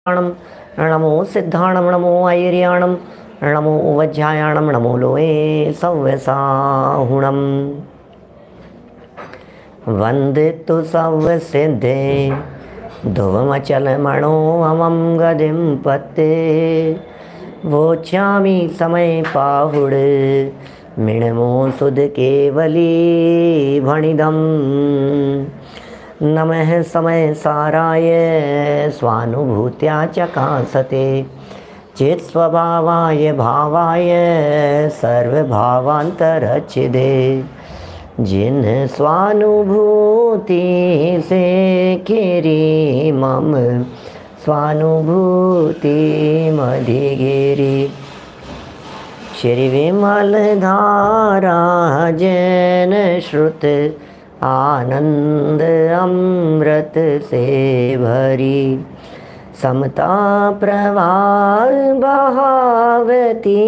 नमो सिद्धाणं नमो ऐर्याणं नमो वज्रायाणं नमो लोये सव्यसाहुणम् वन्दितु सव्यसिद्धे ध्रुवमचलमणो अमं गदिं पत्ते वोच्यामि समय पाहुड मिणमो सुध केवली भणिदम् नमः समय साराय स्वानुभूत्या चकासते चेत् स्वभावाय भावाय सर्वभावान्तरच्छिदे जिन स्वानुभूति से केरी मम स्वानुभूति मधिगिरि श्री विमल धारा जैन श्रुत आनंद अमृत से भरी समता प्रवाह बहावती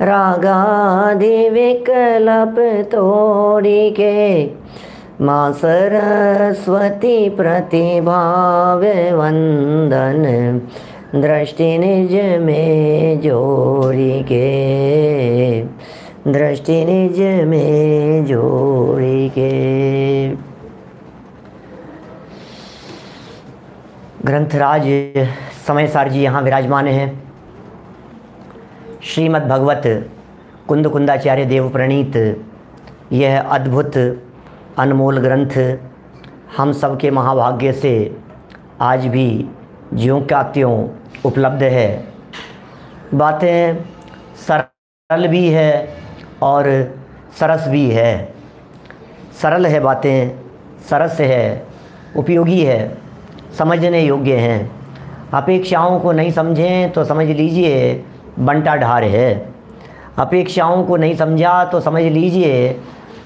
रागादि विकल्प तोड़ी के माँ सरस्वती प्रतिभाव वंदन दृष्टि निज में जोड़ी के दृष्टि निज में जोड़ी के। ग्रंथराज समय सार जी यहाँ विराजमान हैं। श्रीमद् भगवत कुंद कुंदाचार्य देव प्रणीत यह अद्भुत अनमोल ग्रंथ हम सब के महाभाग्य से आज भी ज्यों का त्यों उपलब्ध है। बातें सरल भी है और सरस भी है। सरल है बातें, सरस है, उपयोगी है, समझने योग्य हैं। अपेक्षाओं को नहीं समझें तो समझ लीजिए बंटा ढार है। अपेक्षाओं को नहीं समझा तो समझ लीजिए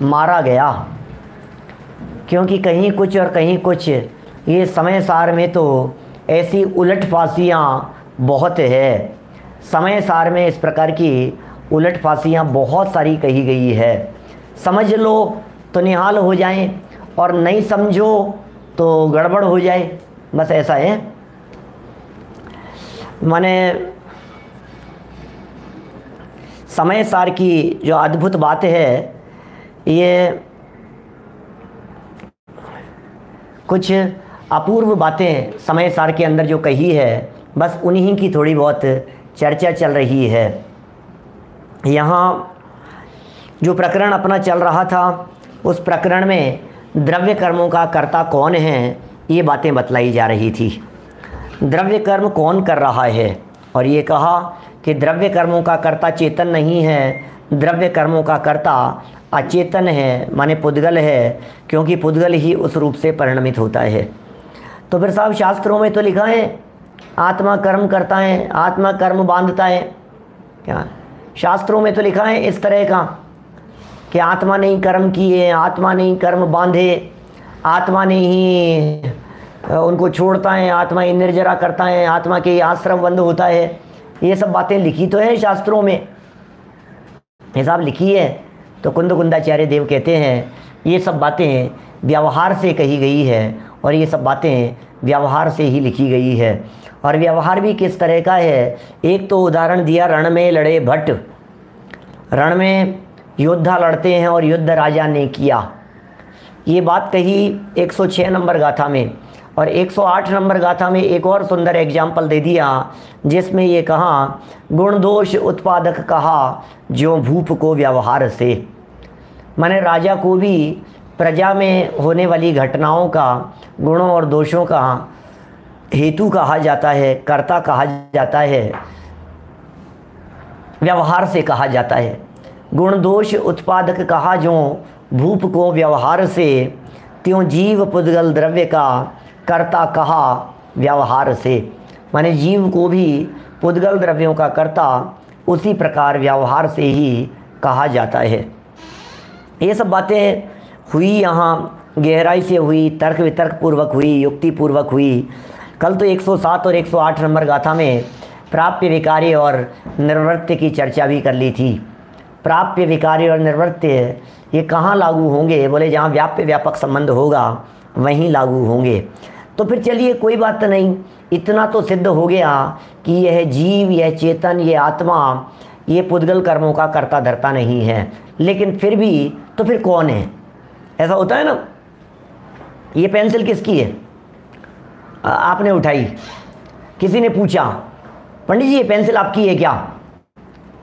मारा गया। क्योंकि कहीं कुछ और कहीं कुछ, ये समय सार में तो ऐसी उलट फांसियाँ बहुत है। समय सार में इस प्रकार की उलट फांसियाँ बहुत सारी कही गई है। समझ लो तो निहाल हो जाएं और नहीं समझो तो गड़बड़ हो जाए, बस ऐसा है। माने समय सार की जो अद्भुत बात है, ये कुछ अपूर्व बातें समय सार के अंदर जो कही है, बस उन्हीं की थोड़ी बहुत चर्चा चल रही है। यहाँ जो प्रकरण अपना चल रहा था, उस प्रकरण में द्रव्य कर्मों का कर्ता कौन है, ये बातें बतलाई जा रही थी। द्रव्य कर्म कौन कर रहा है, और ये कहा कि द्रव्य कर्मों का कर्ता चेतन नहीं है, द्रव्य कर्मों का कर्ता अचेतन है, माने पुद्गल है, क्योंकि पुद्गल ही उस रूप से परिणमित होता है। तो फिर साहब शास्त्रों में तो लिखा है आत्मा कर्म करता है, आत्मा कर्म बांधता है। क्या शास्त्रों में तो लिखा है इस तरह का कि आत्मा ने ही कर्म किए, आत्मा ने ही कर्म बांधे, आत्मा ने ही उनको छोड़ता है, आत्मा ही निर्जरा करता है, आत्मा के आश्रम बंद होता है। ये सब बातें लिखी तो है शास्त्रों में, ये सब लिखी है। तो कुंद कुंदाचार्य देव कहते हैं ये सब बातें व्यवहार से कही गई है, और ये सब बातें व्यवहार से ही लिखी गई है। और व्यवहार भी किस तरह का है, एक तो उदाहरण दिया, रण में लड़े भट्ट। रण में योद्धा लड़ते हैं और युद्ध राजा ने किया, ये बात कही 106 नंबर गाथा में। और 108 नंबर गाथा में एक और सुंदर एग्जाम्पल दे दिया, जिसमें ये कहा गुण दोष उत्पादक कहा ज्यों भूप को व्यवहार से। माने राजा को भी प्रजा में होने वाली घटनाओं का, गुणों और दोषों का हेतु कहा जाता है, कर्ता कहा जाता है, व्यवहार से कहा जाता है। गुण दोष उत्पादक कहा जो भूप को व्यवहार से, त्यों जीव पुद्गल द्रव्य का कर्ता कहा व्यवहार से। माने जीव को भी पुद्गल द्रव्यों का कर्ता उसी प्रकार व्यवहार से ही कहा जाता है। ये सब बातें हुई, यहाँ गहराई से हुई, तर्क वितर्क पूर्वक हुई, युक्ति पूर्वक हुई। कल तो 107 और 108 नंबर गाथा में प्राप्य विकार्य और निर्वृत्य की चर्चा भी कर ली थी। प्राप्य विकार्य और निर्वृत्य ये कहाँ लागू होंगे, बोले जहाँ व्याप्य व्यापक संबंध होगा वहीं लागू होंगे। तो फिर चलिए कोई बात नहीं, इतना तो सिद्ध हो गया कि यह जीव, यह चेतन, यह आत्मा, ये पुद्गल कर्मों का कर्ता धर्ता नहीं है। लेकिन फिर भी तो फिर कौन है? ऐसा होता है ना। ये पेंसिल किसकी है? आपने उठाई, किसी ने पूछा पंडित जी ये पेंसिल आपकी है क्या?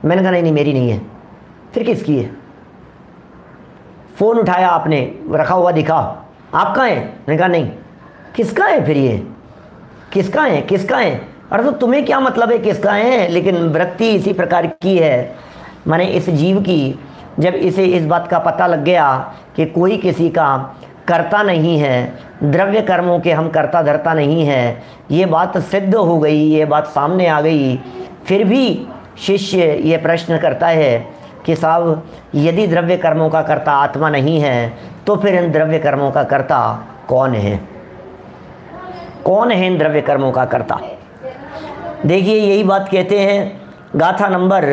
मैंने कहा नहीं नहीं मेरी नहीं है। फिर किसकी है? फ़ोन उठाया आपने, रखा हुआ दिखा, आपका है? मैंने कहा नहीं। किसका है फिर ये? किसका है? किसका है? अरे तो तुम्हें क्या मतलब है किसका है? लेकिन वृत्ति इसी प्रकार की है, माने इस जीव की, जब इसे इस बात का पता लग गया कि कोई किसी का कर्ता नहीं है, द्रव्य कर्मों के हम कर्ता धर्ता नहीं है, ये बात सिद्ध हो गई, ये बात सामने आ गई, फिर भी शिष्य ये प्रश्न करता है कि साहब यदि द्रव्य कर्मों का कर्ता आत्मा नहीं है तो फिर इन द्रव्य कर्मों का कर्ता कौन है? कौन है इन द्रव्य कर्मों का कर्ता? देखिए यही बात कहते हैं, गाथा नंबर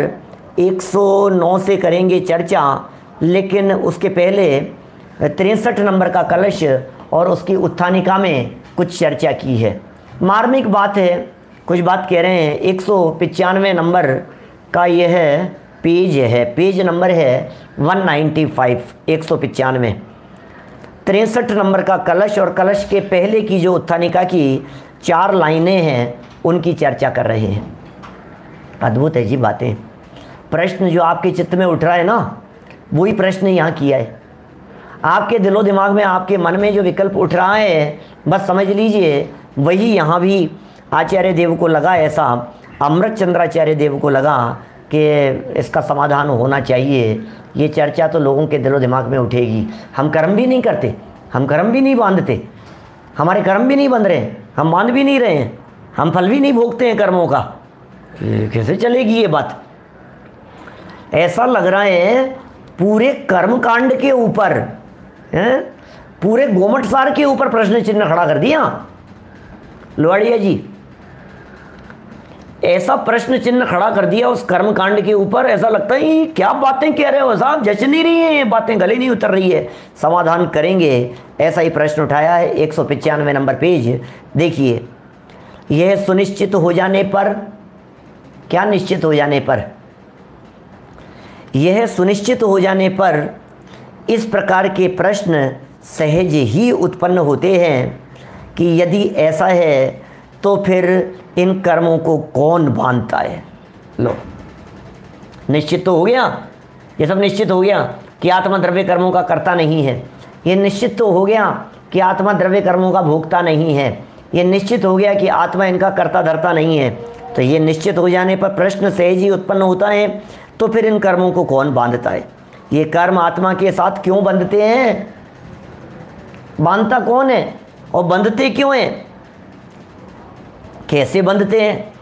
109 से करेंगे चर्चा, लेकिन उसके पहले 63 नंबर का कलश और उसकी उत्थानिका में कुछ चर्चा की है। मार्मिक बात है, कुछ बात कह रहे हैं। 195 नंबर का यह पेज है, पेज नंबर है 195, 195। 63 नंबर का कलश और कलश के पहले की जो उत्थानिका की 4 लाइनें हैं उनकी चर्चा कर रहे हैं। अद्भुत है जी बातें। प्रश्न जो आपके चित्त में उठ रहा है ना, वही प्रश्न यहाँ किया है। आपके दिलो दिमाग में, आपके मन में जो विकल्प उठ रहा है, बस समझ लीजिए वही यहाँ भी आचार्य देव को लगा, ऐसा अमृत चंद्राचार्य देव को लगा कि इसका समाधान होना चाहिए। ये चर्चा तो लोगों के दिलो दिमाग में उठेगी। हम कर्म भी नहीं करते, हम कर्म भी नहीं बांधते, हमारे कर्म भी नहीं बंध रहे हैं, हम बांध भी नहीं रहे हैं, हम फल भी नहीं भोगते हैं कर्मों का, कैसे चलेगी ये बात? ऐसा लग रहा है पूरे कर्म कांड के ऊपर, पूरे गोमट सार के ऊपर प्रश्न चिन्ह खड़ा कर दिया लोहाड़िया जी। ऐसा प्रश्न चिन्ह खड़ा कर दिया उस कर्म कांड के ऊपर, ऐसा लगता है क्या बातें कह रहे हो साहब, जच नहीं रही है ये बातें, गले नहीं उतर रही है, समाधान करेंगे। ऐसा ही प्रश्न उठाया है 195 नंबर पेज। देखिए, यह सुनिश्चित हो जाने पर, क्या निश्चित हो जाने पर? यह सुनिश्चित हो जाने पर इस प्रकार के प्रश्न सहज ही उत्पन्न होते हैं कि यदि ऐसा है तो फिर इन कर्मों को कौन बांधता है? लो, निश्चित तो हो गया, ये सब निश्चित हो गया कि आत्मा द्रव्य कर्मों का कर्ता नहीं है। ये निश्चित तो हो गया कि आत्मा द्रव्य कर्मों का भोगता नहीं है। ये निश्चित हो गया कि आत्मा इनका कर्ता धर्ता नहीं है। तो ये निश्चित हो जाने पर प्रश्न सहज ही उत्पन्न होता है, तो फिर इन कर्मों को कौन बांधता है? ये कर्म आत्मा के साथ क्यों बंधते हैं? बांधता कौन है और बंधते क्यों हैं? कैसे बंधते हैं?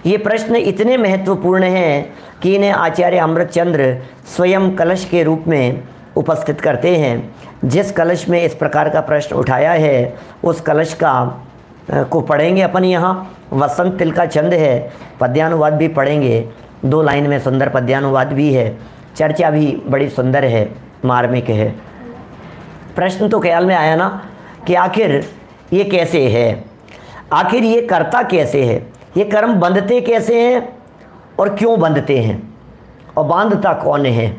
ये प्रश्न इतने महत्वपूर्ण हैं कि इन्हें आचार्य अमृतचंद्र स्वयं कलश के रूप में उपस्थित करते हैं। जिस कलश में इस प्रकार का प्रश्न उठाया है उस कलश को पढ़ेंगे अपन यहाँ। वसंत तिल का छंद है, पद्यानुवाद भी पढ़ेंगे, 2 लाइन में सुंदर पद्यानुवाद भी है, चर्चा भी बड़ी सुंदर है, मार्मिक है। प्रश्न तो ख्याल में आया ना कि आखिर ये कैसे है, आखिर ये करता कैसे है, ये कर्म बंधते कैसे हैं और क्यों बंधते हैं और बांधता कौन है,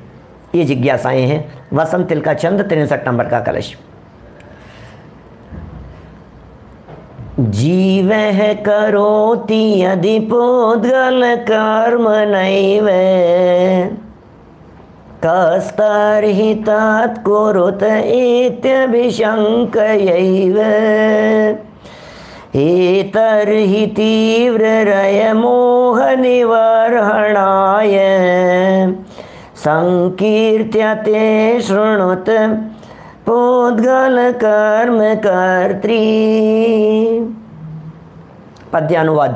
ये जिज्ञासाएं हैं। वसंत तिल का छंद 63 नंबर का कलश। जीवः करोति यदि पुद्गल कर्म नैव कस्तर्हि तत्कुरुत इत्यभिशङ्कयैव एतर्हि तीव्ररयमोहनिवर्हणाय संकीर्त्यते शृणुत पुद्गल कर्म कर्त्री। पद्यानुवाद।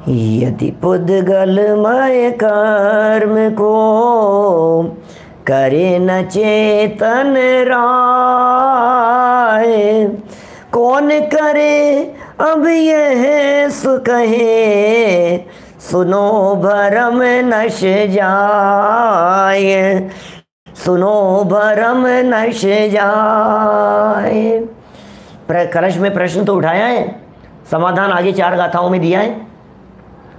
यदि पुद्गलमय कर्म को करे न चेतन राय, कौन करे अब यह सुकहे, सुनो भरम नश जाए, सुनो भरम नश जाए। कलश में प्रश्न तो उठाया है, समाधान आगे 4 गाथाओं में दिया है।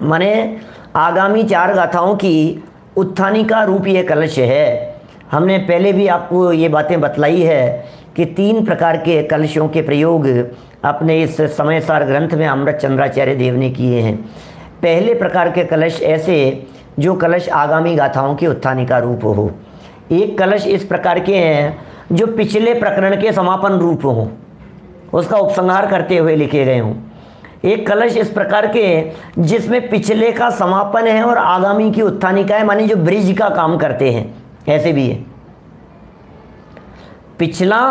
माने आगामी 4 गाथाओं की उत्थानिका रूप ये कलश है। हमने पहले भी आपको ये बातें बतलाई है कि 3 प्रकार के कलशों के प्रयोग अपने इस समयसार ग्रंथ में अमृत चंद्राचार्य देव ने किए हैं। पहले प्रकार के कलश ऐसे जो कलश आगामी गाथाओं के उत्थानिका रूप हो। एक कलश इस प्रकार के हैं जो पिछले प्रकरण के समापन रूप हो, उसका उपसंहार करते हुए लिखे गए हों। एक कलश इस प्रकार के जिसमें पिछले का समापन है और आगामी की उत्थानिका है, माने जो ब्रिज का काम करते हैं, ऐसे भी है। पिछला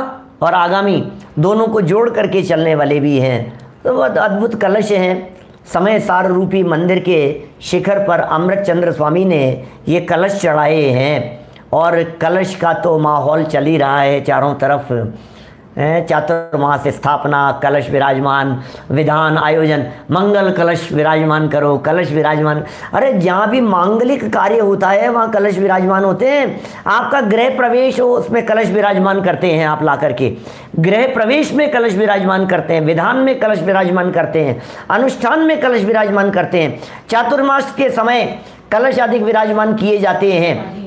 और आगामी दोनों को जोड़ करके चलने वाले भी हैं। तो बहुत अद्भुत कलश हैं। समय सार रूपी मंदिर के शिखर पर अमृत चंद्र स्वामी ने ये कलश चढ़ाए हैं और कलश का तो माहौल चल ही रहा है चारों तरफ। चातुर्मास स्थापना, कलश विराजमान, विधान आयोजन, मंगल कलश विराजमान करो, कलश विराजमान। अरे जहाँ भी मांगलिक कार्य होता है वहाँ कलश विराजमान होते हैं। आपका गृह प्रवेश हो उसमें कलश विराजमान करते हैं, आप ला करके गृह प्रवेश में कलश विराजमान करते हैं, विधान में कलश विराजमान करते हैं, अनुष्ठान में कलश विराजमान करते हैं। चातुर्मास के समय कलश आदि विराजमान किए जाते हैं,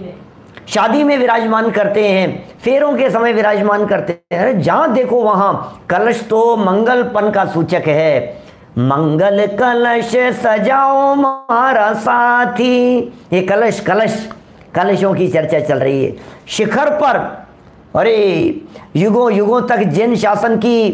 शादी में विराजमान करते हैं, फेरों के समय विराजमान करते हैं। अरे जहाँ देखो वहाँ कलश तो मंगलपन का सूचक है। मंगल कलश सजाओ मारा साथी, ये कलश कलशों की चर्चा चल रही है शिखर पर। अरे युगों युगों तक जिन शासन की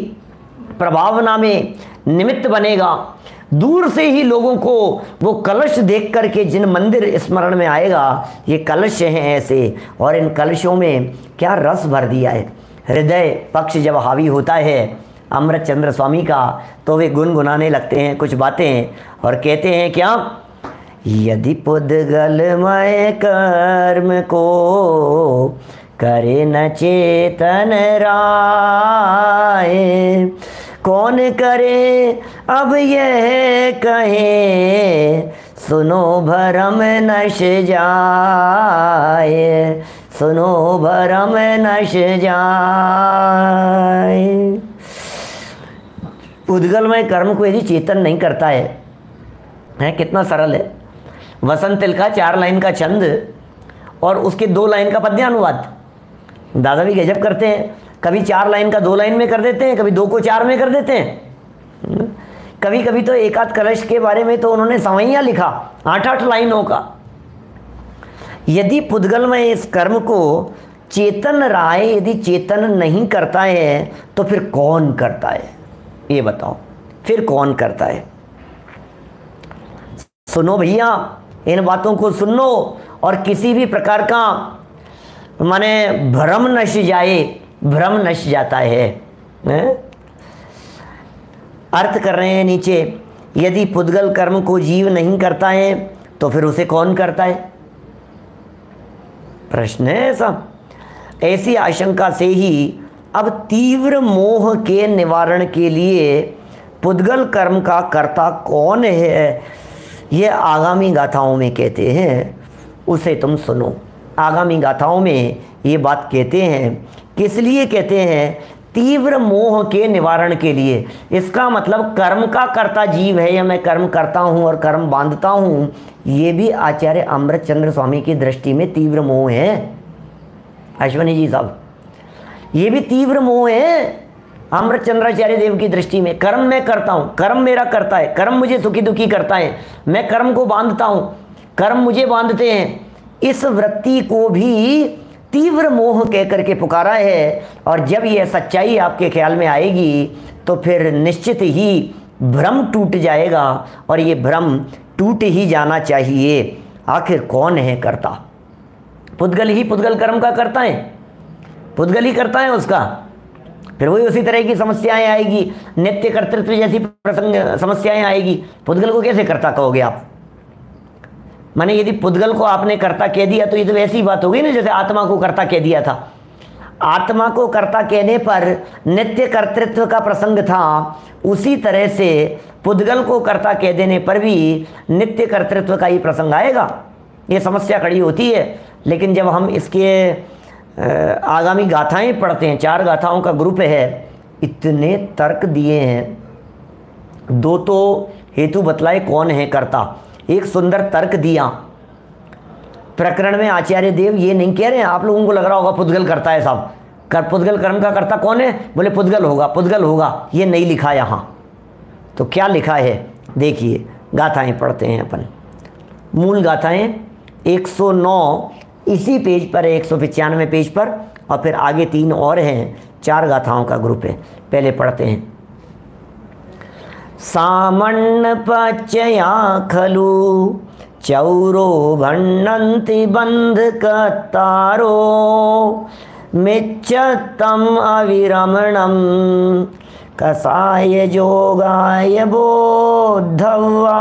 प्रभावना में निमित्त बनेगा, दूर से ही लोगों को वो कलश देख करके जिन मंदिर स्मरण में आएगा, ये कलश हैं ऐसे। और इन कलशों में क्या रस भर दिया है। हृदय पक्ष जब हावी होता है अमृत चंद्र स्वामी का तो वे गुनगुनाने लगते हैं कुछ बातें और कहते हैं क्या, यदि पुद्गलमय कर्म को करे न चेतन राय, कौन करे अब यह कहे सुनो भरम नश जाए, सुनो भरम नश जाए। उद्गलमय कर्म को यदि चेतन नहीं करता है कितना सरल है। वसंत तिल का 4 लाइन का छंद और उसके 2 लाइन का पद्यानुवाद दादा भी गजब करते हैं। कभी 4 लाइन का 2 लाइन में कर देते हैं, कभी 2 को 4 में कर देते हैं। कभी कभी तो एक आध कलश के बारे में तो उन्होंने सवैया लिखा 8-8 लाइनों का। यदि पुद्गल में इस कर्म को चेतन राय यदि चेतन नहीं करता है तो फिर कौन करता है, ये बताओ, फिर कौन करता है। सुनो भैया, इन बातों को सुन लो और किसी भी प्रकार का माने भ्रम नश जाए, भ्रम नश जाता है। अर्थ कर रहे हैं नीचे, यदि पुद्गल कर्म को जीव नहीं करता है तो फिर उसे कौन करता है, प्रश्न है ऐसा। ऐसी आशंका से ही अब तीव्र मोह के निवारण के लिए पुद्गल कर्म का कर्ता कौन है, ये आगामी गाथाओं में कहते हैं, उसे तुम सुनो। आगामी गाथाओं में ये बात कहते हैं, किस लिए कहते हैं, तीव्र मोह के निवारण के लिए। इसका मतलब कर्म का कर्ता जीव है या मैं कर्म करता हूँ और कर्म बांधता हूँ, ये भी आचार्य अमृत चंद्र स्वामी की दृष्टि में तीव्र मोह है। अश्वनी जी साहब, ये भी तीव्र मोह है अमृत चंद्राचार्य देव की दृष्टि में। कर्म मैं करता हूँ, कर्म मेरा करता है, कर्म मुझे सुखी दुखी करता है, मैं कर्म को बांधता हूँ, कर्म मुझे बांधते हैं। इस वृत्ति को भी तीव्र मोह कह करके पुकारा है। और जब यह सच्चाई आपके ख्याल में आएगी तो फिर निश्चित ही भ्रम टूट जाएगा और ये भ्रम टूट ही जाना चाहिए। आखिर कौन है कर्ता, पुद्गल ही पुद्गल कर्म का करता है, पुद्गल ही करता है उसका। फिर वही उसी तरह की समस्याएं आएगी, नित्य कर्तृत्व जैसी प्रसंग समस्याएं आएगी। पुद्गल को कैसे कर्ता कहोगे आप, माने यदि पुद्गल को आपने कर्ता कह दिया तो ये तो वैसी बात हो गई ना जैसे आत्मा को कर्ता कह दिया था। आत्मा को कर्ता कहने पर नित्य कर्तृत्व का प्रसंग था, उसी तरह से पुद्गल को कर्ता कह देने पर भी नित्य कर्तृत्व का ही प्रसंग आएगा। ये समस्या खड़ी होती है। लेकिन जब हम इसके आगामी गाथाएं पढ़ते हैं, 4 गाथाओं का ग्रुप है, इतने तर्क दिए हैं दो तो हेतु बतलाए कौन है कर्ता, एक सुंदर तर्क दिया। प्रकरण में आचार्य देव ये नहीं कह रहे हैं, आप लोगों को लग रहा होगा पुद्गल करता है साहब, पुद्गल कर्म का कर्ता कौन है, बोले पुद्गल होगा, पुद्गल होगा, ये नहीं लिखा यहाँ। तो क्या लिखा है देखिए, गाथाएं पढ़ते हैं अपन। मूल गाथाएं 109 इसी पेज पर है, 195 पेज पर, और फिर आगे 3 और हैं, 4 गाथाओं का ग्रुप है। पहले पढ़ते हैं। सामण्ण पचया खलु चौरो भण्णन्ति बंध कतारो मिच्चतम अविरमणम कसाय जोगाय बोद्धवा।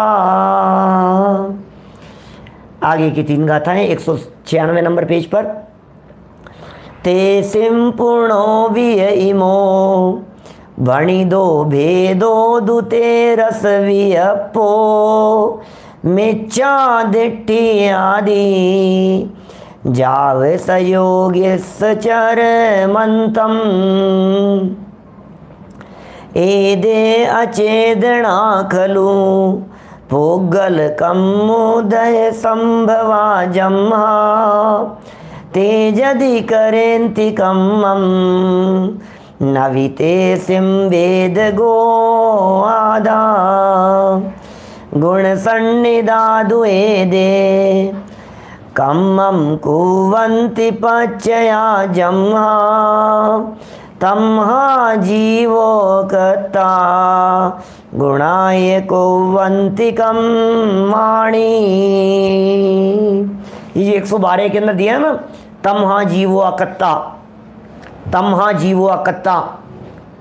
आगे की 3 गाथाएं 196 नंबर पेज पर। ते सिंपुणो विय इमो भणिदो भेदो दुते रस वियपो मिच्चा दिट्ठी आदि जाव सयोग्य सचर मंतम एदे अचेदना खलु पुग्गल कम्मुदय संभवा जम्हा तेजदि करेन्ति कम्मम नविते सिंवेद गो आदा गुण सन्निधादु एदे कम्मम कुवन्ति पच्चया जम्हा तम्हा जीवो कत्ता गुणाय कुवन्ति कम्माणि। ये 112 के अंदर दिया है ना, तम्हा जीवो अकत्ता, तम्हा जीवो अकत्ता,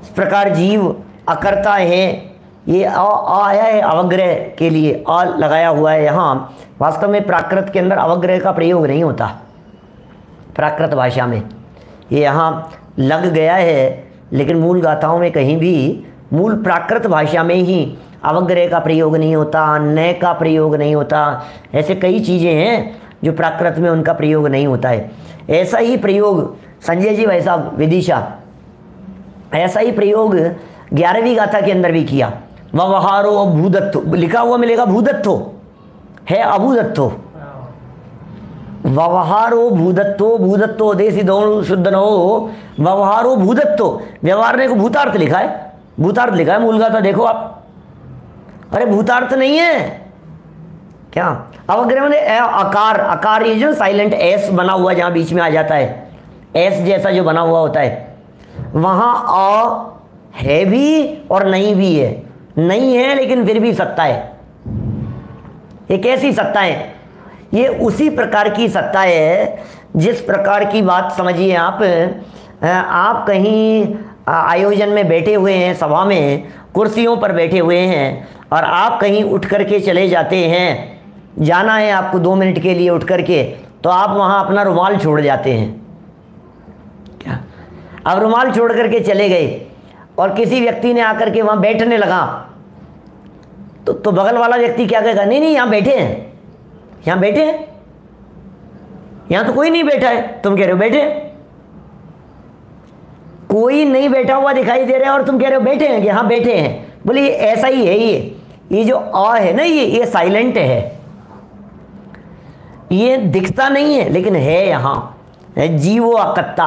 इस प्रकार जीव अकर्ता है। ये आया है अवग्रह के लिए, आ लगाया हुआ है यहाँ। वास्तव में प्राकृत के अंदर अवग्रह का प्रयोग नहीं होता, प्राकृत भाषा में ये यहाँ लग गया है, लेकिन मूल गाथाओं में कहीं भी, मूल प्राकृत भाषा में ही अवग्रह का प्रयोग नहीं होता, न का प्रयोग नहीं होता। ऐसे कई चीज़ें हैं जो प्राकृत में उनका प्रयोग नहीं होता है। ऐसा ही प्रयोग संजय जी भाई साहब विदिशा, ऐसा ही प्रयोग 11वीं गाथा के अंदर भी किया। व्यवहारो अभूदत्तो लिखा हुआ मिलेगा, भूदत्तो है, अभूदत्तो। व्यवहारो भूदत्तो, भूदत्तो देसी दो शुद्ध न हो, व्यवहारो भूदत्तो, व्यवहार ने को भूतार्थ लिखा है, भूतार्थ लिखा है मूल गाथा, देखो आप। अरे भूतार्थ नहीं है क्या? अवग्रह में आकार, आकार ये जो साइलेंट एस बना हुआ जहाँ बीच में आ जाता है, एस जैसा जो बना हुआ होता है, वहाँ अ है भी और नहीं भी है। नहीं है लेकिन फिर भी सत्ता है। ये कैसी सत्ता है? ये उसी प्रकार की सत्ता है जिस प्रकार की बात समझिए आप कहीं आयोजन में बैठे हुए हैं, सभा में कुर्सियों पर बैठे हुए हैं, और आप कहीं उठ करके चले जाते हैं, जाना है आपको 2 मिनट के लिए उठ करके, तो आप वहाँ अपना रुमाल छोड़ जाते हैं। क्या? अब रुमाल छोड़ करके चले गए और किसी व्यक्ति ने आकर के वहाँ बैठने लगा, तो बगल वाला व्यक्ति क्या कहेगा? नहीं नहीं, यहाँ बैठे हैं, यहाँ बैठे हैं, यहाँ तो कोई नहीं बैठा है, तुम कह रहे हो बैठे। कोई नहीं बैठा हुआ दिखाई दे रहा है और तुम कह रहे हो बैठे हैं, कि हाँ बैठे हैं। बोले ये ऐसा ही है, ये जो अ है ना, ये साइलेंट है, ये दिखता नहीं है लेकिन है यहाँ। जीवो अकत्ता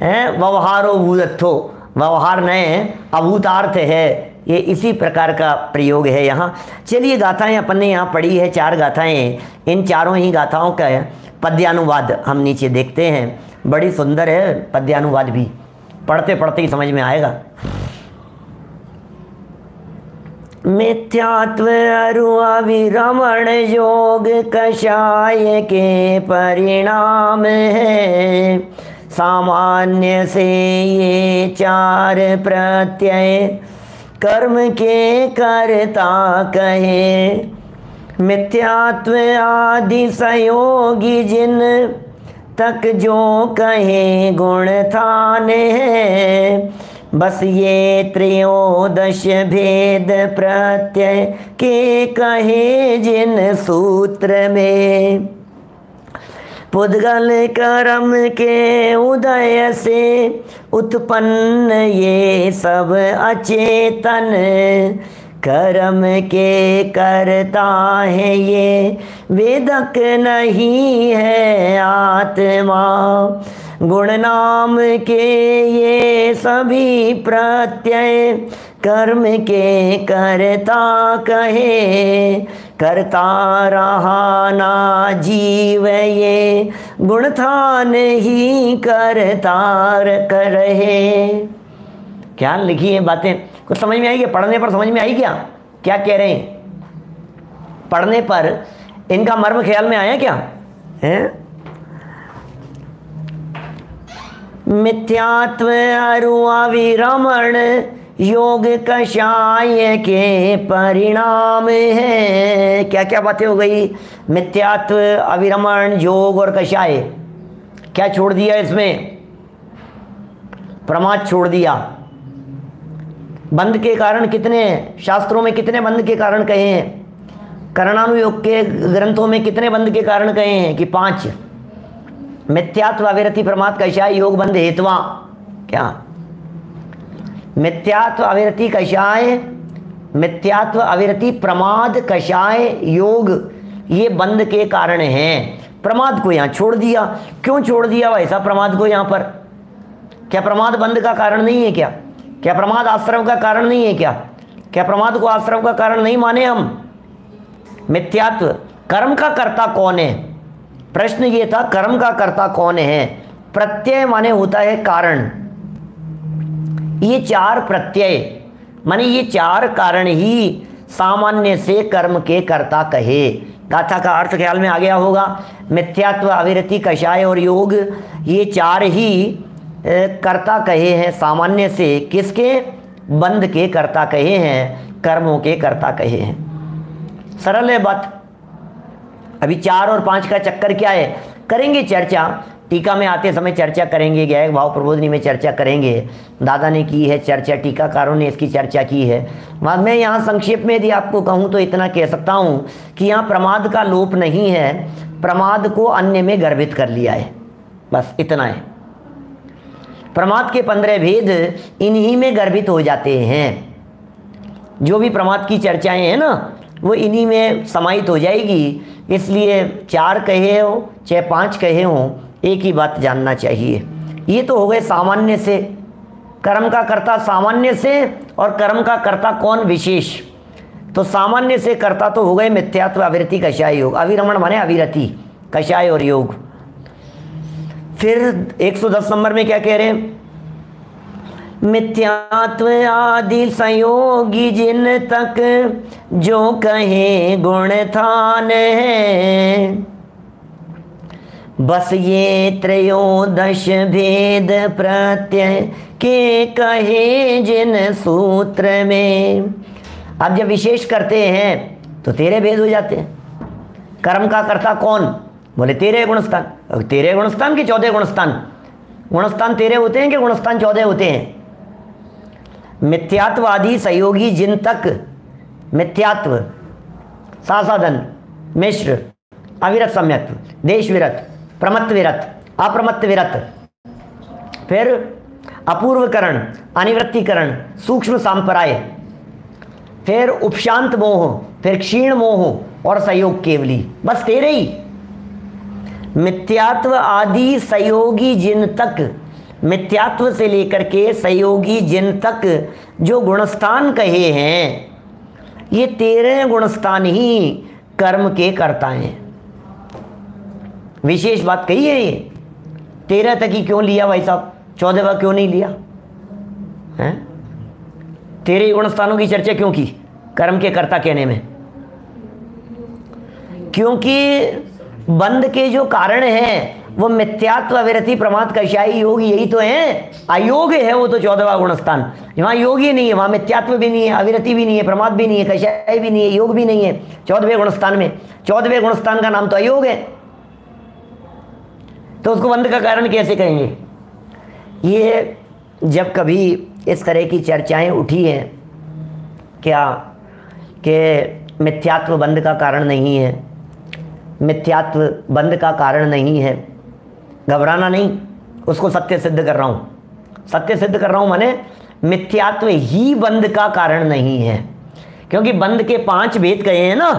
है, व्यवहारो भूदत्थो, व्यवहार न अभूतार्थ है, ये इसी प्रकार का प्रयोग है यहाँ। चलिए गाथाएं अपन ने यहाँ पढ़ी है, 4 गाथाएं, इन चारों ही गाथाओं का पद्यानुवाद हम नीचे देखते हैं। बड़ी सुंदर है पद्यानुवाद भी, पढ़ते पढ़ते ही समझ में आएगा। मिथ्यात्व अरु अविरमण योग कषाय के परिणाम है, सामान्य से ये 4 प्रत्यय कर्म के करता कहे। मिथ्यात्व आदि संयोगी जिन तक जो कहे गुण थाने हैं, बस ये त्रयोदश भेद प्रत्यय के कहे जिन सूत्र में। पुद्गल कर्म के उदय से उत्पन्न ये सब अचेतन, कर्म के करता है ये वेदक नहीं है आत्मा। गुण नाम के ये सभी प्रत्यय कर्म के करता कहे। करता रहा ना जीव ये गुण था नहीं करता कर रहे। क्या लिखी है बातें, कुछ समझ में आई क्या? पढ़ने पर समझ में आई क्या क्या कह रहे हैं? पढ़ने पर इनका मर्म ख्याल में आया क्या है? मिथ्यात्व अरुआविरमण योग कषाय के परिणाम है। क्या क्या बातें हो गई? मिथ्यात्व, अविरमण, योग और कषाय। क्या छोड़ दिया इसमें? प्रमाद छोड़ दिया। बंध के कारण कितने शास्त्रों में कितने बंध के कारण कहे हैं? करणानुयोग के ग्रंथों में कितने बंध के कारण कहे हैं? कि 5। मिथ्यात्व, अविरति, प्रमाद, कषाय, योग, बंध, हेतवा। क्या? मिथ्यात्व, अविरति, कषाय, मिथ्यात्व, अविरति, प्रमाद, कषाय, योग, ये बंध के कारण हैं। प्रमाद को यहाँ छोड़ दिया। क्यों छोड़ दिया वैसा प्रमाद को यहाँ पर? क्या प्रमाद बंध का कारण नहीं है क्या? क्या प्रमाद आश्रव का कारण नहीं है क्या? क्या प्रमाद को आश्रव का कारण नहीं माने हम? मिथ्यात्व, कर्म का कर्ता कौन है? प्रश्न ये था, कर्म का कर्ता कौन है? प्रत्यय माने होता है कारण। ये 4 प्रत्यय माने ये 4 कारण ही सामान्य से कर्म के कर्ता कहे। गाथा का अर्थ ख्याल में आ गया होगा। मिथ्यात्व, अविरति, कषाय और योग, ये 4 ही कर्ता कहे हैं सामान्य से। किसके? बंध के कर्ता कहे हैं, कर्मों के कर्ता कहे हैं। सरल है बात। अभी 4 और 5 का चक्कर क्या है करेंगे चर्चा, टीका में आते समय चर्चा करेंगे, गैर भाव प्रबोधनी में चर्चा करेंगे। दादा ने की है चर्चा, टीकाकारों ने इसकी चर्चा की है। मैं यहाँ संक्षेप में यदि आपको कहूँ तो इतना कह सकता हूँ कि यहाँ प्रमाद का लोप नहीं है, प्रमाद को अन्य में गर्भित कर लिया है, बस इतना है। प्रमाद के 15 भेद इन्हीं में गर्भित हो जाते हैं। जो भी प्रमाद की चर्चाएं हैं ना, वो इन्हीं में समाहित हो जाएगी। इसलिए 4 कहे हो चाहे 5 कहे हो, एक ही बात जानना चाहिए। ये तो हो गए सामान्य से, कर्म का कर्ता सामान्य से, और कर्म का कर्ता कौन? विशेष। तो सामान्य से कर्ता तो हो गए मिथ्यात्व, अविरति, कषाय, योग। अविरमण माने अविरति, कषाय और योग। फिर 110 नंबर में क्या कह रहे हैं? मिथ्यात्व आदि संयोगी जिन तक जो कहे गुण थान है। बस ये त्रयोदश भेद प्रत्यय के कहे जिन सूत्र में। अब जब विशेष करते हैं तो 13 भेद हो जाते हैं। कर्म का कर्ता कौन? बोले 13 गुणस्थान। 13 गुणस्थान कि 14 गुणस्थान? गुणस्थान 13 होते हैं कि गुणस्थान 14 होते हैं? मिथ्यात्वादी सहयोगी जिन तक, मिथ्यात्व, सासाधन, मिश्र, अविरत सम्यक्त्व, देश विरत, प्रमत्त विरत, अप्रमत्त विरत, फिर अपूर्वकरण, अनिवृत्तिकरण, सूक्ष्म सांपराय, फिर उपशांत मोह, फिर क्षीण मोह और संयोग केवली। बस 13 ही। मिथ्यात्व आदि संयोगी जिन तक, मिथ्यात्व से लेकर के संयोगी जिन तक जो गुणस्थान कहे हैं, ये 13 गुणस्थान ही कर्म के कर्ता हैं। विशेष बात कही है ये। 13 तक ही क्यों लिया भाई साहब? 14वां क्यों नहीं लिया है? 13 गुणस्थानों की चर्चा क्यों की कर्म के कर्ता कहने में? क्योंकि बंध के जो कारण हैं वो मिथ्यात्व, अविरति, प्रमाद, कषाय, योग, यही तो है। अयोग है वो तो 14वां गुणस्थान। वहाँ योग ही नहीं है, वहाँ मिथ्यात्व भी नहीं है, अविरति भी नहीं है, प्रमाद भी नहीं है, कषाय भी नहीं है, योग भी नहीं है 14वें गुणस्थान में। 14वें गुणस्थान का नाम तो अयोग है, तो उसको बंध का कारण कैसे कहेंगे? ये जब कभी इस तरह की चर्चाएं उठी हैं क्या कि मिथ्यात्व बंध का कारण नहीं है, मिथ्यात्व बंध का कारण नहीं है, घबराना नहीं, उसको सत्य सिद्ध कर रहा हूँ। सत्य सिद्ध कर रहा हूँ माने मिथ्यात्व ही बंध का कारण नहीं है। क्योंकि बंद के 5 भेद कहे हैं ना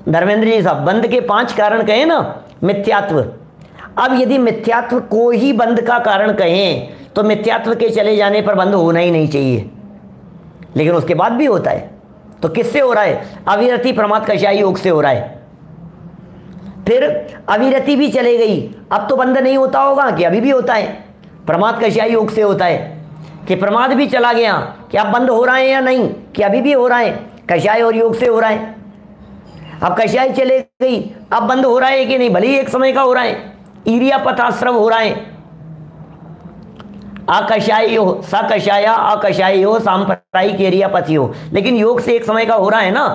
धर्मेंद्र जी साहब, बंद के 5 कारण कहे ना मिथ्यात्व। अब यदि मिथ्यात्व को ही बंद का कारण कहें तो मिथ्यात्व के चले जाने पर बंद होना ही नहीं चाहिए, लेकिन उसके बाद भी होता है। तो किससे हो रहा है? अविरति प्रमाद कषाय योग से हो रहा है। फिर अविरति भी चले गई, अब तो बंद नहीं होता होगा कि अभी भी होता है? प्रमाद कषाय योग से होता है कि प्रमाद भी चला गया, कि अब बंद हो रहा है या नहीं, कि अभी भी हो रहा है? कषाय और योग से हो रहा है। अब कषाय चले गई, अब बंद हो रहा है कि नहीं? भले ही एक समय का हो रहा है, ईरिया पथाश्रव हो रहा है, अकषायो सकषाया अकषायो सांप्रदायिक एरिया पथी हो, लेकिन योग से एक समय का हो रहा है ना।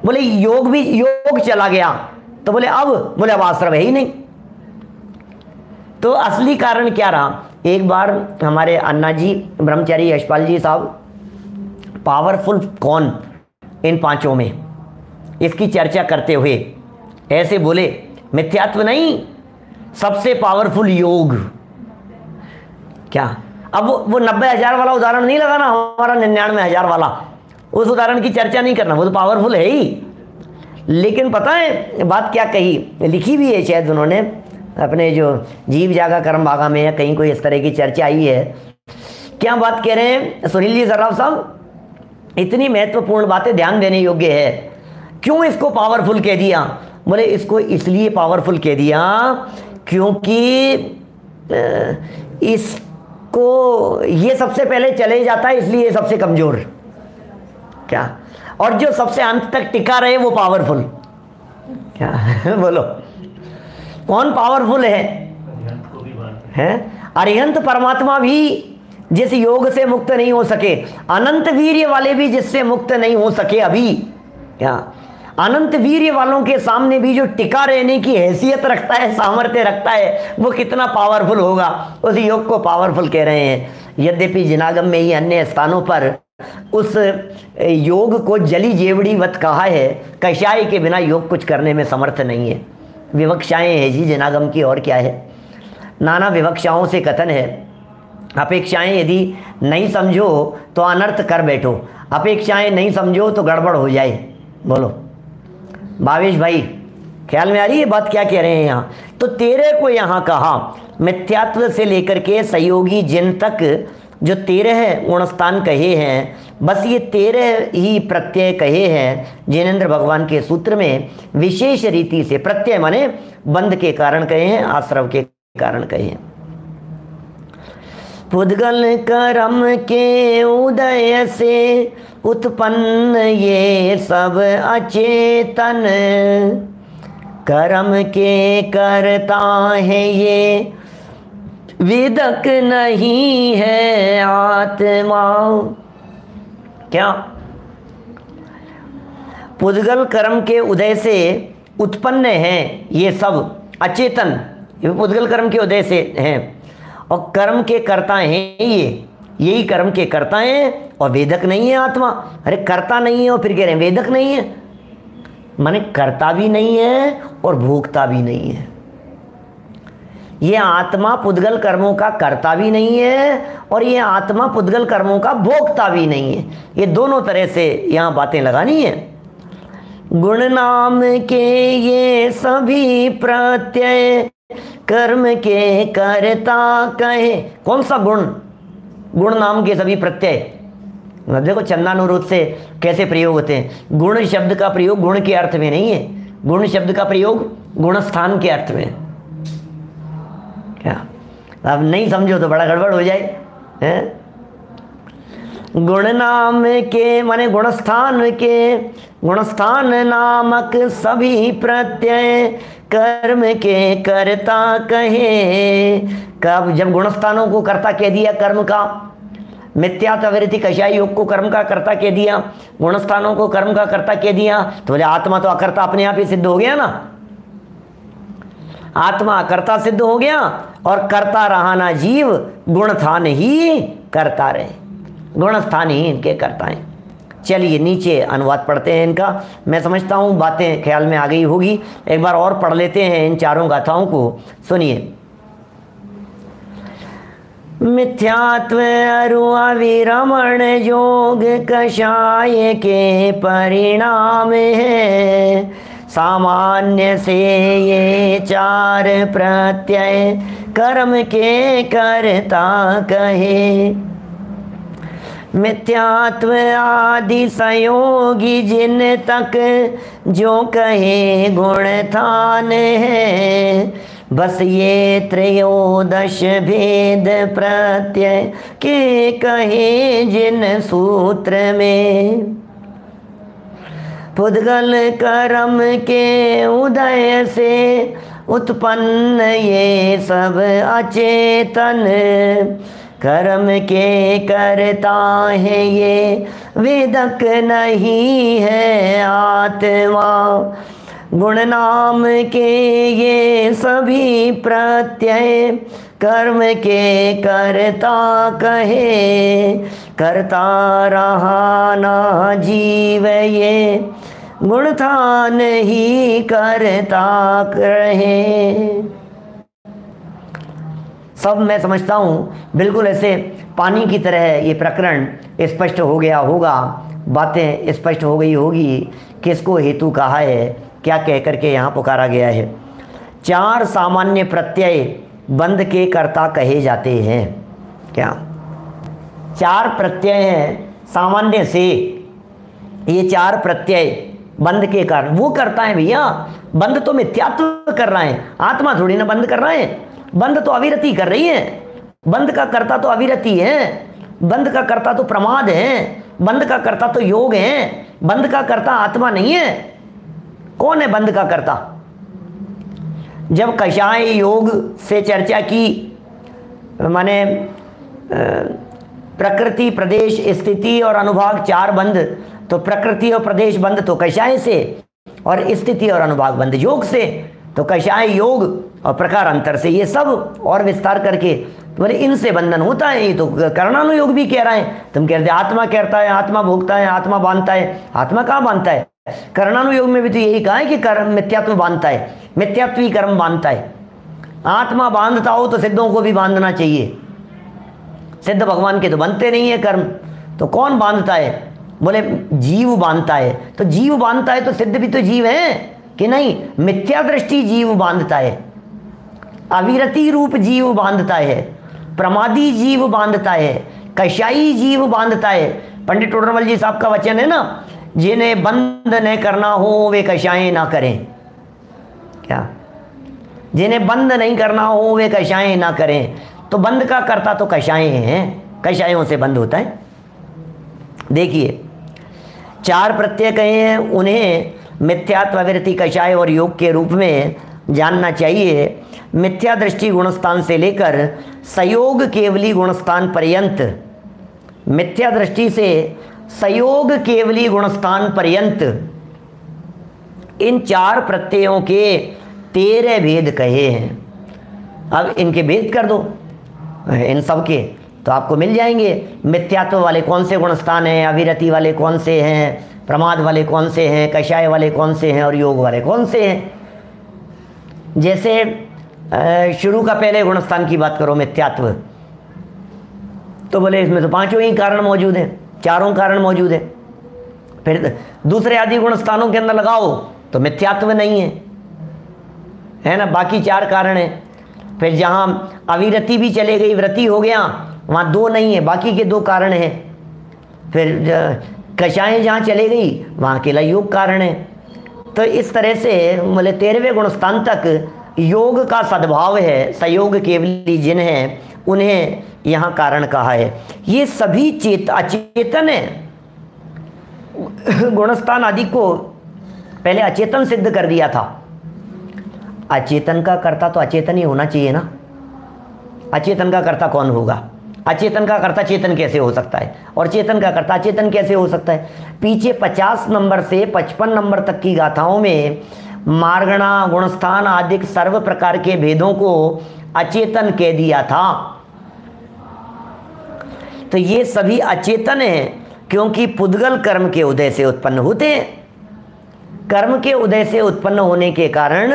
बोले योग भी, योग चला गया तो बोले अब आश्रव है ही नहीं। तो असली कारण क्या रहा? एक बार हमारे अन्ना जी ब्रह्मचारी यशपाल जी साहब पावरफुल कौन इन 5 में, इसकी चर्चा करते हुए ऐसे बोले, मिथ्यात्व नहीं, सबसे पावरफुल योग। क्या? अब वो 90,000 वाला उदाहरण नहीं लगाना, हमारा 99,000 वाला, उस उदाहरण की चर्चा नहीं करना, वो तो पावरफुल है ही। लेकिन पता है बात क्या कही, लिखी भी है शायद उन्होंने अपने जो जीव जागा कर्म भागा में, या कहीं कोई इस तरह की चर्चा आई है। क्या बात कह रहे हैं सुनील जी सर्राफ साहब? इतनी महत्वपूर्ण बातें ध्यान देने योग्य है। क्यों इसको पावरफुल कह दिया? बोले इसको इसलिए पावरफुल कह दिया क्योंकि इसको ये सबसे पहले चले जाता है, इसलिए सबसे कमजोर। क्या? और जो सबसे अंत तक टिका रहे वो पावरफुल। क्या बोलो कौन पावरफुल है? अरिहंत परमात्मा भी जिस योग से मुक्त नहीं हो सके, अनंत वीर्य वाले भी जिससे मुक्त नहीं हो सके अभी, क्या अनंत वीर्य वालों के सामने भी जो टिका रहने की हैसियत रखता है, सामर्थ्य रखता है, वो कितना पावरफुल होगा। उस योग को पावरफुल कह रहे हैं। यद्यपि जिनागम में ही अन्य स्थानों पर उस योग को जली जेवड़ी वत कहा है, कषाय के बिना योग कुछ करने में समर्थ नहीं है। विवक्षाएं हैं जी जिनागम की, और क्या है? नाना विवक्षाओं से कथन है। अपेक्षाएं यदि नहीं समझो तो अनर्थ कर बैठो, अपेक्षाएं नहीं समझो तो गड़बड़ हो जाए। बोलो भावेश भाई, ख्याल में आ रही है बात क्या कह रहे हैं यहाँ? तो 13 को यहाँ कहा, मिथ्यात्व से लेकर के सहयोगी जिन तक जो 13 गुणस्थान कहे हैं, बस ये 13 ही प्रत्यय कहे हैं जिनेंद्र भगवान के सूत्र में। विशेष रीति से प्रत्यय माने बंध के कारण कहे हैं, आश्रव के कारण कहे हैं। पुद्गल कर्म के उदय से उत्पन्न ये सब अचेतन, कर्म के करता है ये वेदक नहीं है आत्मा। क्या? पुद्गल कर्म के उदय से उत्पन्न हैं ये सब अचेतन, ये पुद्गल कर्म के उदय से हैं, और कर्म के कर्ता हैं ये, यही कर्म के कर्ता हैं, और वेदक नहीं है आत्मा। अरे कर्ता नहीं है और फिर कह रहे हैं वेदक नहीं है, माने कर्ता भी नहीं है और भोक्ता भी नहीं है। ये आत्मा पुद्गल कर्मों का कर्ता भी नहीं है और ये आत्मा पुद्गल कर्मों का भोक्ता भी नहीं है। ये दोनों तरह से यहाँ बातें लगानी है। गुण नाम के ये सभी प्रत्यय कर्म के कर्ता कहे। कौन सा गुण? गुण नाम के सभी प्रत्यय। देखो चंदानुरोध से कैसे प्रयोग होते हैं। गुण शब्द का प्रयोग गुण के अर्थ में नहीं है, गुण शब्द का प्रयोग गुणस्थान के अर्थ में। क्या अब नहीं समझो तो बड़ा गड़बड़ हो जाए हैं? गुण नाम के माने गुणस्थान के, गुणस्थान नामक सभी प्रत्यय कर्म के कर्ता कहे। कब? जब गुणस्थानों को कर्ता कह दिया कर्म का, मिथ्यात्ववृत्ति कषाय योग को कर्म का कर्ता कह दिया, गुणस्थानों को कर्म का कर्ता कह दिया, तो बोले आत्मा तो अकर्ता अपने आप ही सिद्ध हो गया ना। आत्मा कर्ता सिद्ध हो गया और कर्ता रहा ना जीव, गुण स्थान ही करता रहे, गुण स्थान ही इनके कर्ता हैं। चलिए नीचे अनुवाद पढ़ते हैं इनका। मैं समझता हूँ बातें ख्याल में आ गई होगी, एक बार और पढ़ लेते हैं इन चारों गाथाओं को। सुनिए। मिथ्यात्व अरु अविरमण योग कषाय के परिणाम है। सामान्य से ये चार प्रत्यय कर्म के कर्ता कहे। मिथ्यात्व आदि संयोगी जिन तक जो कहे गुण थान है। बस ये त्रयोदश भेद प्रत्यय के कहे जिन सूत्र में। पुद्गल कर्म के उदय से उत्पन्न ये सब अचेतन। कर्म के करता है ये वेदक नहीं है आत्मा। गुण नाम के ये सभी प्रत्यय कर्म के करता कहे। करता रहा ना जीव ये गुण था नहीं करता रहे। सब मैं समझता हूँ बिल्कुल ऐसे पानी की तरह ये प्रकरण स्पष्ट हो गया होगा, बातें स्पष्ट हो गई होगी, किसको हेतु कहा है, क्या कह करके यहाँ पुकारा गया है। चार सामान्य प्रत्यय बंध के कर्ता कहे जाते हैं। क्या चार प्रत्यय हैं सामान्य से, ये चार प्रत्यय बंध के कारण वो करता है भैया। बंध तो मिथ्यात्व कर रहा है, आत्मा थोड़ी ना बंद कर रहा है। बंध तो अविरति कर रही है। बंध का कर्ता तो अविरति है। बंध का कर्ता तो प्रमाद है। बंध का कर्ता तो योग है। बंध का कर्ता आत्मा नहीं है। कौन है बंध का कर्ता? जब कषाय योग से चर्चा की, माने प्रकृति प्रदेश स्थिति और अनुभाग चार बंध, तो प्रकृति और प्रदेश बंध तो कषाय से, और स्थिति और अनुभाग बंध योग से। तो कषाय योग और प्रकार अंतर से, ये सब और विस्तार करके बोले इनसे बंधन होता है। ये तो कर्णानुयोग भी कह रहा है। तुम कहते आत्मा कहता है, आत्मा भोगता है, आत्मा बांधता है। आत्मा कहाँ बांधता है? कर्णानुयोग में भी तो यही कहा है कि कर्म मिथ्यात्व बांधता है, मिथ्यात्व ही कर्म बांधता है। आत्मा बांधता हो तो सिद्धों को भी बांधना चाहिए। सिद्ध भगवान के तो बनते नहीं है कर्म, तो कौन बांधता है? बोले जीव बांधता है। तो जीव बांधता है तो सिद्ध भी तो जीव है कि नहीं? मिथ्या दृष्टि जीव बांधता है, अविरति रूप जीव बांधता है, प्रमादी जीव बांधता है, कषाई जीव बांधता है। पंडित टोडरमल जी साहब का वचन है ना, जिन्हें बंद न करना हो वे कषाएं ना करें। क्या? जिन्हें बंद नहीं करना हो वे कषाएं ना करें। तो बंद का कर्ता तो कषाएं हैं, कषायों से बंद होता है। देखिए चार प्रत्यय कहे हैं, उन्हें मिथ्यात्व अविरति कषाय और योग के रूप में जानना चाहिए। मिथ्या दृष्टि गुणस्थान से लेकर संयोग केवली गुणस्थान पर्यंत, मिथ्या दृष्टि से संयोग केवली गुणस्थान पर्यंत इन चार प्रत्ययों के 13 भेद कहे हैं। अब इनके भेद कर दो इन सब के, तो आपको मिल जाएंगे। मिथ्यात्व वाले कौन से गुणस्थान हैं, अविरति वाले कौन से हैं, प्रमाद वाले कौन से हैं, कषाय वाले कौन से हैं और योग वाले कौन से हैं। जैसे शुरू का पहले गुणस्थान की बात करो मिथ्यात्व, तो बोले इसमें तो पांचों ही कारण मौजूद हैं, चारों कारण मौजूद हैं। फिर दूसरे आदि गुणस्थानों के अंदर लगाओ तो मिथ्यात्व नहीं है ना, बाकी चार कारण हैं। फिर जहाँ अविरति भी चले गई, वृत्ति हो गया, वहाँ दो नहीं है, बाकी के दो कारण हैं। फिर कषाएं जहाँ चले गई वहाँ अकेला योग कारण है। तो इस तरह से बोले 13वें गुणस्थान तक योग का सद्भाव है, संयोग केवली जिन हैं उन्हें यहाँ कारण कहा है। ये सभी अचेतन है। गुणस्थान आदि को पहले अचेतन सिद्ध कर दिया था। अचेतन का कर्ता तो अचेतन ही होना चाहिए ना। अचेतन का कर्ता कौन होगा? अचेतन का कर्ता चेतन कैसे हो सकता है, और चेतन का कर्ता चेतन कैसे हो सकता है? पीछे 50 नंबर से 55 नंबर तक की गाथाओं में मार्गणा गुणस्थान आदि सर्व प्रकार के भेदों को अचेतन कह दिया था। तो ये सभी अचेतन हैं क्योंकि पुद्गल कर्म के उदय से उत्पन्न होते हैं। कर्म के उदय से उत्पन्न होने के कारण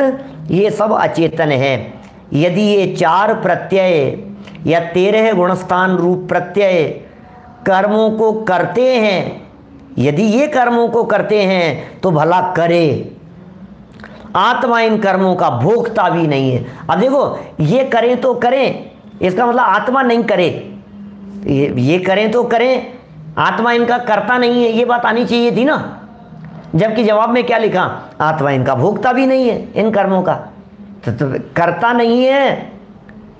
ये सब अचेतन हैं। यदि ये चार प्रत्यय या 13 गुणस्थान रूप प्रत्यय कर्मों को करते हैं, यदि ये कर्मों को करते हैं तो भला करे, आत्मा इन कर्मों का भोगता भी नहीं है। अब देखो, ये करें तो करें, इसका मतलब आत्मा नहीं करे, ये करें तो करें, आत्मा इनका करता नहीं है, ये बात आनी चाहिए थी ना। जबकि जवाब में क्या लिखा, आत्मा इनका भोगता भी नहीं है इन कर्मों का, तो करता नहीं है,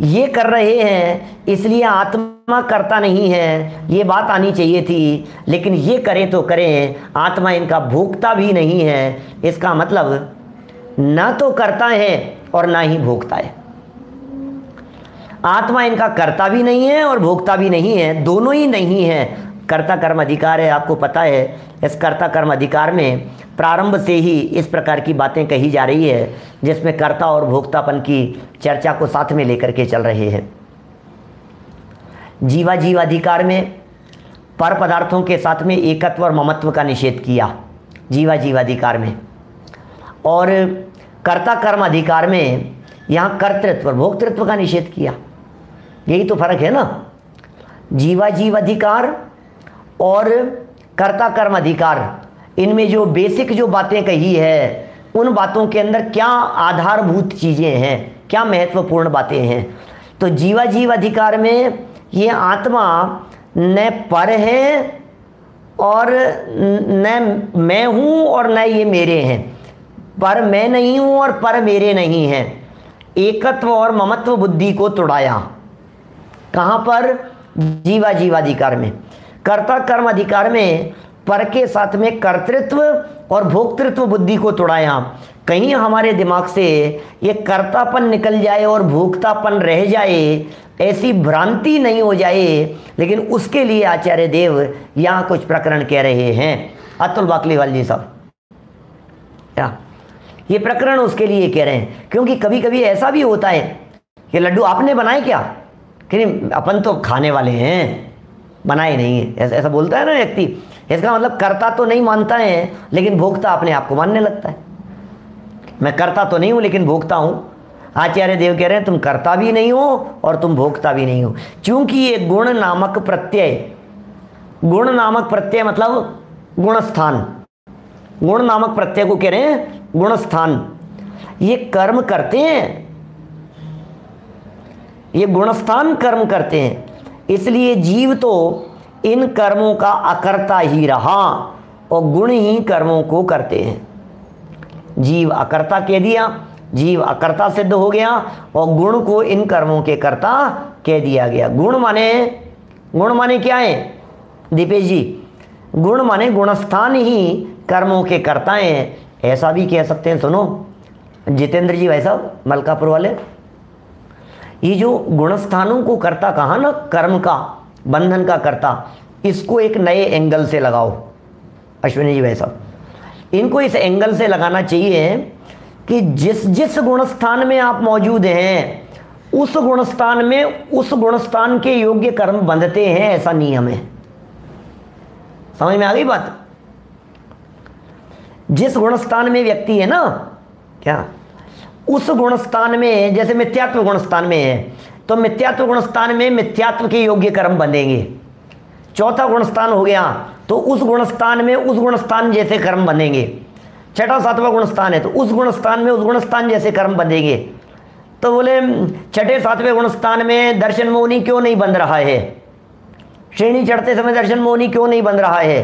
ये कर रहे हैं इसलिए आत्मा करता नहीं है, ये बात आनी चाहिए थी। लेकिन ये करें तो करें, आत्मा इनका भोगता भी नहीं है, इसका मतलब ना तो करता है और ना ही भोगता है। आत्मा इनका करता भी नहीं है और भोगता भी नहीं है, दोनों ही नहीं है। कर्ता कर्म अधिकार है, आपको पता है। इस कर्ता कर्म अधिकार में प्रारंभ से ही इस प्रकार की बातें कही जा रही है, जिसमें कर्ता और भोक्तापन की चर्चा को साथ में लेकर के चल रहे हैं। जीवा जीवाधिकार में पर पदार्थों के साथ में एकत्व और ममत्व का निषेध किया, जीवा जीवाधिकार में। और कर्ता कर्म अधिकार में यहाँ कर्तृत्व और भोक्तृत्व का निषेध किया। यही तो फर्क है ना, जीवा जीव अधिकार और कर्ता कर्म अधिकार, इनमें जो बेसिक जो बातें कही है, उन बातों के अंदर क्या आधारभूत चीज़ें हैं, क्या महत्वपूर्ण बातें हैं। तो जीवा जीव अधिकार में ये आत्मा न पर है और न मैं हूँ और न ये मेरे हैं, पर मैं नहीं हूँ और पर मेरे नहीं हैं। एकत्व और ममत्व बुद्धि को तोड़ाया। कहाँ पर? जीवा जीवाधिकार में। कर्ता कर्म अधिकार में पर के साथ में कर्तृत्व और भोक्तृत्व बुद्धि को तोड़ाया। कहीं हमारे दिमाग से ये कर्तापन निकल जाए और भोक्तापन रह जाए, ऐसी भ्रांति नहीं हो जाए। लेकिन उसके लिए आचार्य देव यहाँ कुछ प्रकरण कह रहे हैं। अतुल बाकलीवाल जी साहब, क्या ये प्रकरण उसके लिए कह रहे हैं? क्योंकि कभी कभी ऐसा भी होता है कि लड्डू आपने बनाए क्या, कि अपन तो खाने वाले हैं, बनाए नहीं है, ऐसा ऐसा बोलता है ना व्यक्ति। इसका मतलब कर्ता तो नहीं मानता है, लेकिन भोक्ता अपने आप को मानने लगता है। मैं कर्ता तो नहीं हूँ लेकिन भोक्ता हूँ। आचार्य देव कह रहे हैं तुम कर्ता भी नहीं हो और तुम भोक्ता भी नहीं हो, क्योंकि ये गुण नामक प्रत्यय, गुण नामक प्रत्यय मतलब गुणस्थान, गुण नामक प्रत्यय को कह रहे हैं गुणस्थान। ये कर्म करते हैं, ये गुणस्थान कर्म करते हैं, इसलिए जीव तो इन कर्मों का अकर्ता ही रहा और गुण ही कर्मों को करते हैं। जीव अकर्ता कह दिया, जीव अकर्ता सिद्ध हो गया और गुण को इन कर्मों के कर्ता कह दिया गया। गुण माने क्या है दीपेश जी? गुण माने गुणस्थान ही कर्मों के कर्ता हैं, ऐसा भी कह सकते हैं। सुनो जितेंद्र जी, वैसा मलकापुर वाले, ये जो गुणस्थानों को कर्ता कहा ना, कर्म का बंधन का कर्ता, इसको एक नए एंगल से लगाओ अश्विनी जी वैसा। इनको इस एंगल से लगाना चाहिए कि जिस जिस गुणस्थान में आप मौजूद हैं, उस गुणस्थान में उस गुणस्थान के योग्य कर्म बंधते हैं, ऐसा नियम है। समझ में आ गई बात? जिस गुणस्थान में व्यक्ति है ना, क्या उस गुणस्थान में, जैसे मिथ्यात्व गुणस्थान में है तो मिथ्यात्व गुणस्थान में मिथ्यात्व के योग्य कर्म बंधेंगे। चौथा गुणस्थान हो गया तो उस गुणस्थान में उस गुणस्थान जैसे कर्म बंधेंगे। छठा सातवां गुणस्थान है तो उस गुणस्थान में उस गुणस्थान जैसे कर्म बंधेंगे। तो बोले छठे सातवें गुणस्थान में दर्शन मोहनी क्यों नहीं बंध रहा है? श्रेणी चढ़ते समय दर्शन मोहनी क्यों नहीं बंध रहा है?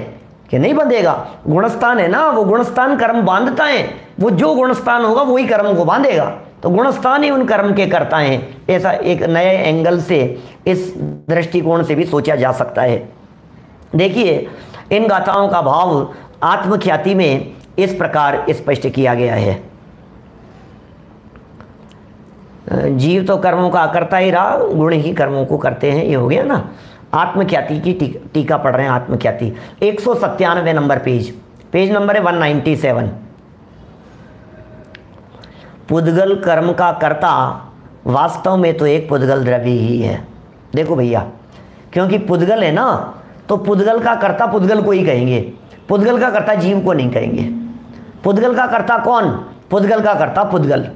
कि नहीं बंधेगा, गुणस्थान है ना, वो गुणस्थान कर्म बांधता है, वो जो गुणस्थान होगा वही कर्म को बांधेगा। तो गुणस्थान ही उन कर्म के करता हैं। ऐसा एक नए एंगल से, इस दृष्टिकोण से भी सोचा जा सकता है। देखिए इन गाथाओं का भाव आत्मख्याति में इस प्रकार स्पष्ट किया गया है। जीव तो कर्मों का करता ही रहा, गुण ही कर्मों को करते हैं। ये हो गया ना। आत्मख्याति की टीका पढ़ रहे हैं। आत्मख्याति 197 नंबर पेज नंबर है 197। पुद्गल कर्म का कर्ता वास्तव में तो एक पुद्गल द्रव्य ही है। देखो भैया, क्योंकि पुद्गल है ना, तो पुद्गल का कर्ता पुद्गल को ही कहेंगे, पुद्गल का कर्ता जीव को नहीं कहेंगे। पुद्गल का कर्ता कौन? पुद्गल का कर्ता पुद्गल।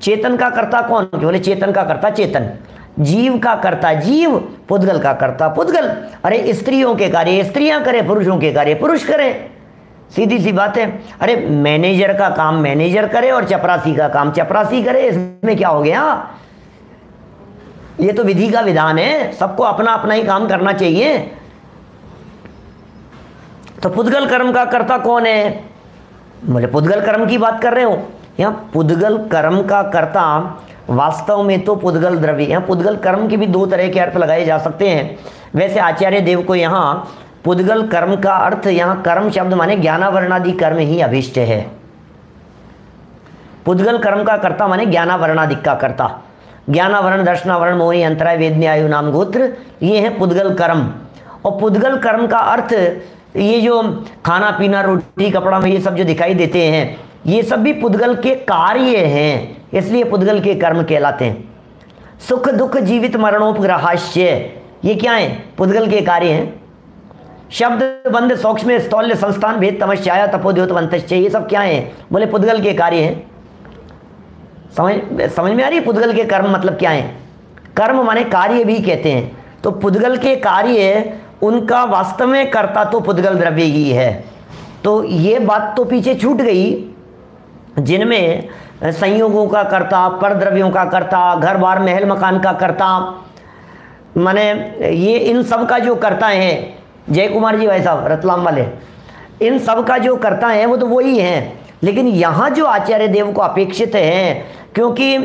चेतन का कर्ता कौन? बोले चेतन का कर्ता चेतन। जीव का कर्ता जीव, पुद्गल का कर्ता पुद्गल। अरे स्त्रियों के कार्य स्त्रियां करें, पुरुषों के कार्य पुरुष करें, सीधी सी बात है। अरे मैनेजर का काम मैनेजर करे और चपरासी का काम चपरासी करे, इसमें क्या हो गया? ये तो विधि का विधान है, सबको अपना अपना ही काम करना चाहिए। तो पुद्गल कर्म का कर्ता कौन है? बोले पुद्गल कर्म की बात कर रहे हो। यहाँ पुद्गल कर्म का कर्ता वास्तव में तो पुद्गल द्रव्य, यहाँ पुद्गल कर्म के भी दो तरह के अर्थ लगाए जा सकते हैं। वैसे आचार्य देव को यहाँ पुद्गल कर्म का अर्थ, यहाँ कर्म शब्द माने ज्ञानावरणादि कर्म ही अभिष्ट है। पुद्गल कर्म का कर्ता माने ज्ञानावरणादि का कर्ता, ज्ञानावरण दर्शनावरण मोहि अंतराय वेदनी आयु नाम गोत्र, ये है पुद्गल कर्म। और पुद्गल कर्म का अर्थ ये जो खाना पीना रोटी कपड़ा में ये सब जो दिखाई देते हैं, ये सब भी पुद्गल के कार्य हैं, इसलिए पुद्गल के कर्म कहलाते हैं। सुख दुख जीवित मरणोपग्रहाश्य, ये क्या है? पुद्गल के कार्य हैं। शब्द बंद सौक्ष्म स्थौल्य संस्थान भेद तमश्चाया तपोद्योतवंतश्च, ये सब क्या है? बोले पुद्गल के कार्य हैं। समझ में आ रही है पुद्गल के कर्म मतलब क्या है? कर्म माने कार्य भी कहते हैं। तो पुद्गल के कार्य उनका वास्तव में कर्ता तो पुद्गल द्रव्य ही है। तो ये बात तो पीछे छूट गई, जिनमें संयोगों का कर्ता, पर द्रव्यों का कर्ता, घर बार महल मकान का कर्ता, माने ये इन सब का जो कर्ता है, जय कुमार जी भाई साहब रतलाम वाले, इन सब का जो कर्ता है वो तो वही है। लेकिन यहाँ जो आचार्य देव को अपेक्षित है, क्योंकि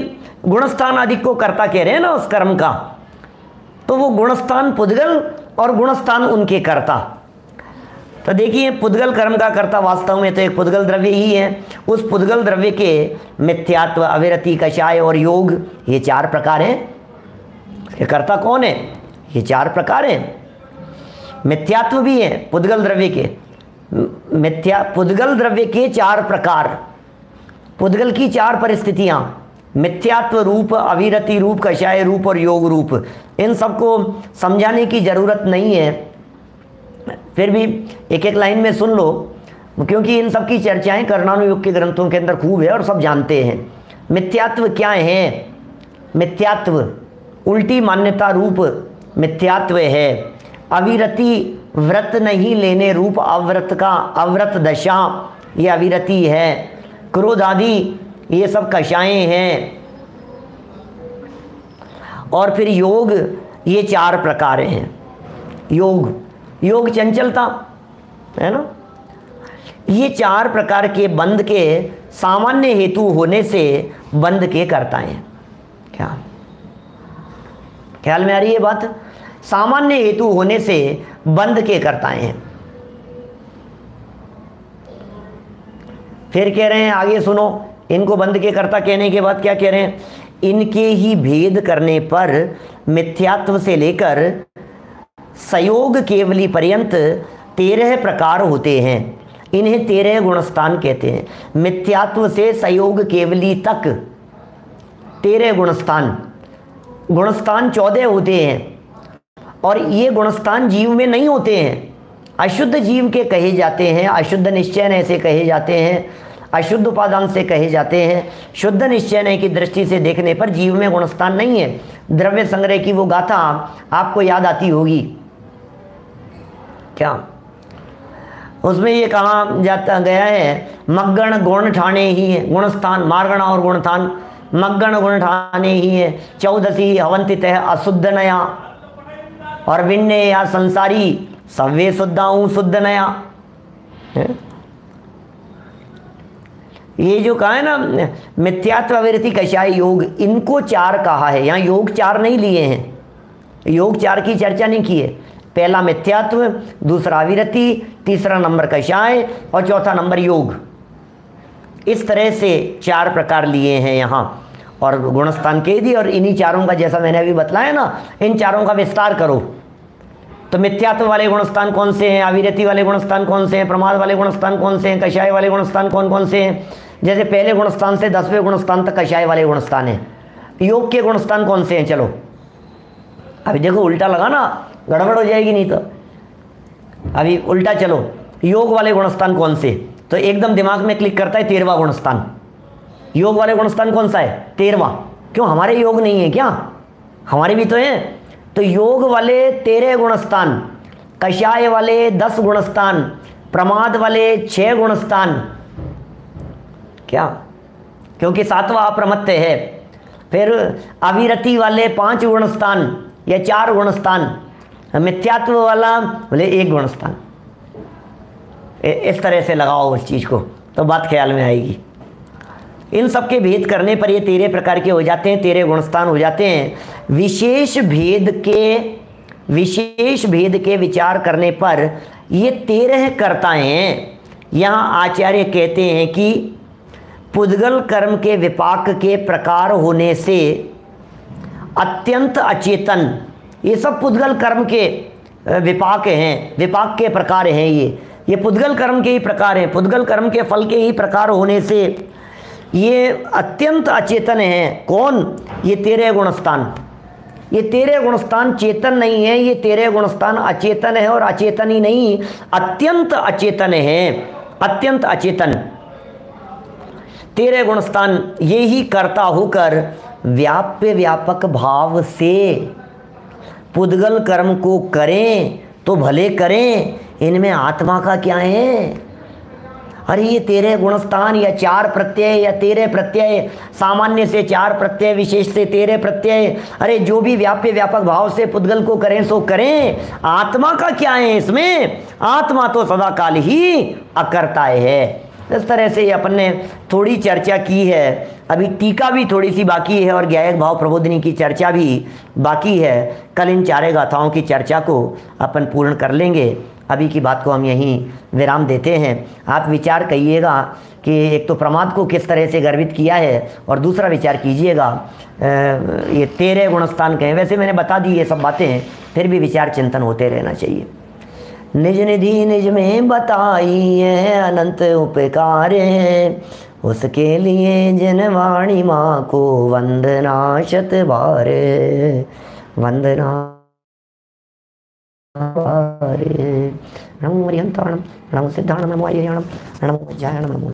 गुणस्थान आदि को कर्ता कह रहे हैं ना उस कर्म का, तो वो गुणस्थान पुद्गल और गुणस्थान उनके कर्ता। तो देखिए पुद्गल कर्म का कर्ता वास्तव में तो एक पुद्गल द्रव्य ही है। उस पुद्गल द्रव्य के मिथ्यात्व, अविरति, कषाय और योग, ये चार प्रकार हैं। इसके कर्ता कौन है? ये चार प्रकार हैं। मिथ्यात्व भी है पुद्गल द्रव्य के, पुद्गल द्रव्य के चार प्रकार, पुद्गल की चार परिस्थितियां, मिथ्यात्व रूप, अविरति रूप, कषाय रूप और योग रूप। इन सबको समझाने की जरूरत नहीं है, फिर भी एक एक लाइन में सुन लो, क्योंकि इन सब की चर्चाएं कर्णानुयोग के ग्रंथों के अंदर खूब है और सब जानते हैं। मिथ्यात्व क्या है? मिथ्यात्व उल्टी मान्यता रूप मिथ्यात्व है। अविरति व्रत नहीं लेने रूप अव्रत का, अव्रत दशा ये अविरति है। क्रोध आदि ये सब कषायें हैं। और फिर योग, ये चार प्रकार हैं। योग चंचलता है ना, ये चार प्रकार के बंध के सामान्य हेतु होने से बंध के कर्ता हैं। क्या ख्याल में आ रही है बात? सामान्य हेतु होने से बंध के कर्ता हैं। फिर कह रहे हैं, आगे सुनो, इनको बंध के कर्ता कहने के बाद क्या कह रहे हैं? इनके ही भेद करने पर मिथ्यात्व से लेकर सयोग केवली पर्यंत 13 प्रकार होते हैं। इन्हें 13 गुणस्थान कहते हैं। मिथ्यात्व से सयोग केवली तक 13 गुणस्थान 14 होते हैं। और ये गुणस्थान जीव में नहीं होते हैं, अशुद्ध जीव के कहे जाते हैं। अशुद्ध निश्चयन ऐसे कहे जाते हैं, अशुद्ध उपादान से कहे जाते हैं। शुद्ध निश्चयन की दृष्टि से देखने पर जीव में गुणस्थान नहीं है। द्रव्य संग्रह की वो गाथा आपको याद आती होगी क्या? उसमें ये कहा जाता गया है, मग्गण गुण ठाणे ही है गुणस्थान, मार्गणा और गुणस्थान मग्गण गुण ठाणे ही है। 14 अवंतित है अशुद्ध नया, और विण्य या संसारी सव्य शुद्धाऊं शुद्ध नया। ये जो कहा है ना मिथ्यात्व, अविरति, कषाय, योग, इनको चार कहा है। यहाँ योग चार नहीं लिए हैं, योग चार की चर्चा नहीं की है। पहला मिथ्यात्व, दूसरा अविरति, तीसरा नंबर कषाय और चौथा नंबर योग। इस तरह से चार प्रकार लिए हैं यहाँ और गुणस्थान कह दी। और इन्हीं चारों का, जैसा मैंने अभी बतलाया ना, इन चारों का विस्तार करो तो मिथ्यात्व वाले गुणस्थान कौन से हैं, अविरति वाले गुणस्थान कौन से हैं, प्रमाद वाले गुणस्थान कौन से हैं, कषाय वाले गुणस्थान कौन कौन से हैं। जैसे पहले गुणस्थान से 10वें गुणस्थान तक कषाय वाले गुणस्थान हैं। योग के गुणस्थान कौन से हैं? चलो अभी देखो, उल्टा लगा ना, गड़बड़ हो जाएगी नहीं तो। अभी उल्टा चलो, योग वाले गुणस्थान कौन से? तो एकदम दिमाग में क्लिक करता है 13वां गुणस्थान। योग वाले गुणस्थान कौन सा है? 13वां। क्यों, हमारे योग नहीं है क्या? हमारे भी तो हैं। तो योग वाले 13 गुणस्थान, कषाय वाले 10 गुणस्थान, प्रमाद वाले 6 गुणस्थान। क्या? क्योंकि 7वां अप्रमत्त है। फिर अविरति वाले 5 गुणस्थान या 4 गुणस्थान, मिथ्यात्व वाला बोले 1 गुणस्थान। इस तरह से लगाओ उस चीज़ को तो बात ख्याल में आएगी। इन सब के भेद करने पर ये 13 प्रकार के हो जाते हैं, 13 गुणस्थान हो जाते हैं। विशेष भेद के विचार करने पर ये 13 कर्ताएं हैं। यहाँ आचार्य कहते हैं कि पुद्गल कर्म के विपाक के प्रकार होने से अत्यंत अचेतन, ये सब पुद्गल कर्म के विपाक हैं, विपाक के प्रकार हैं। ये पुद्गल कर्म के ही प्रकार हैं, पुद्गल कर्म के फल के ही प्रकार होने से ये अत्यंत अचेतन हैं। कौन? ये 13 गुणस्थान। ये 13 गुणस्थान चेतन नहीं है, ये 13 गुणस्थान अचेतन है। और अचेतन ही नहीं, अत्यंत अचेतन है, अत्यंत अचेतन। 13 गुणस्थान ये ही कर्ता होकर व्याप्य व्यापक भाव से पुद्गल कर्म को करें तो भले करें, इनमें आत्मा का क्या है? अरे ये 13 गुणस्थान या 4 प्रत्यय या 13 प्रत्यय, सामान्य से 4 प्रत्यय, विशेष से 13 प्रत्यय, अरे जो भी व्याप्य व्यापक भाव से पुद्गल को करें सो करें, आत्मा का क्या है इसमें? आत्मा तो सदा काल ही अकर्ताय है। इस तरह से अपन ने थोड़ी चर्चा की है। अभी टीका भी थोड़ी सी बाकी है और ज्ञायक भाव प्रबोधिनी की चर्चा भी बाकी है। कल इन 4 गाथाओं की चर्चा को अपन पूर्ण कर लेंगे। अभी की बात को हम यहीं विराम देते हैं। आप विचार करिएगा कि एक तो प्रमाद को किस तरह से गर्वित किया है, और दूसरा विचार कीजिएगा ये 13 गुणस्थान कहें। वैसे मैंने बता दी ये सब बातें, फिर भी विचार चिंतन होते रहना चाहिए। निज निधि निज में बताई है अनंत उपकार है, उसके लिए जनवाणी माँ को वंदना शत बार, वंदना नमो हरिहंताणम, नमो सिद्धाणम, नमो आर्याणम, नमो वज्रायणम, नमो